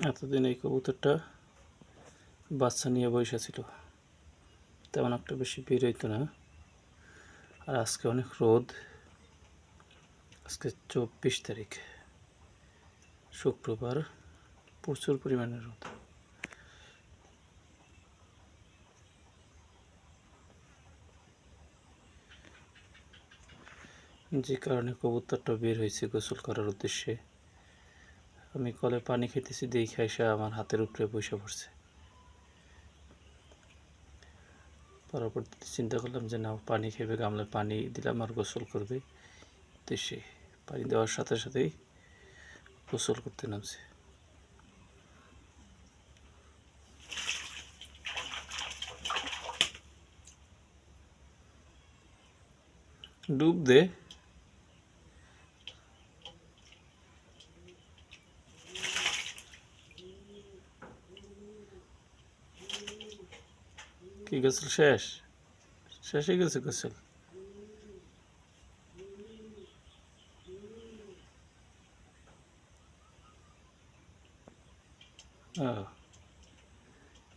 এতদিন এই কবুতরটা বাচ্চা নিয়ে বসে ছিল, তেমন একটা বেশি বের হইতো না। আর আজকে অনেক রোদ, আজকে 24 তারিখ শুক্রবার, প্রচুর পরিমাণে রোদ। যে কারণে কবুতরটা বের হয়েছে গোসল করার উদ্দেশ্যে। আমি কলে পানি খেতেছি, দেখে এসে আমার হাতের উপরে বসে পড়ছে। পরবর্তীতে চিন্তা করলাম যে না, পানি খেবে, গামলায় পানি দিলাম আর গোসল করবে। তো সে পানি দেওয়ার সাথে সাথেই গোসল করতে নামছে। ডুব দে। কি গোসল শেষ? শেষ হয়ে গেছে গোসল?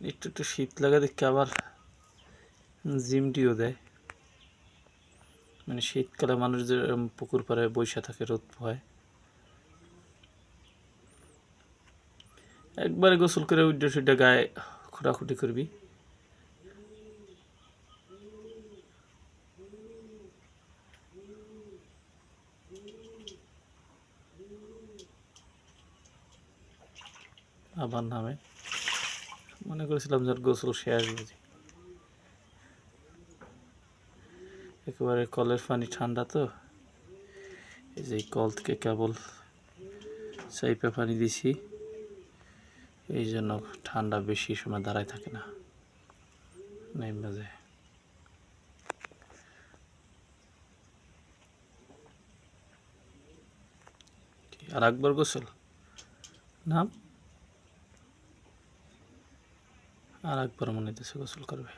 একটু একটু শীত লাগা দেখে আবার জিমটিও দেয়। মানে শীতকালে মানুষ যে পুকুর পাড়ে বৈশা থাকে, রোদ হয়, একবারে গোসল করে উড্ডে সুড্ডে গায়ে খোঁড়াখুটি করবি। আবার নামে, মনে করেছিলাম যে গোসল শেষ বুঝি। একেবারে কলের পানি ঠান্ডা, তো এই যে কল থেকে কেবল চাইপা পানি দিছি, এই জন্য ঠান্ডা বেশি সময় দাঁড়ায় থাকে না, নেমে যায়। আর একবার গোসল নাম, আর একবার মনে হইতেছে গোসল করবে।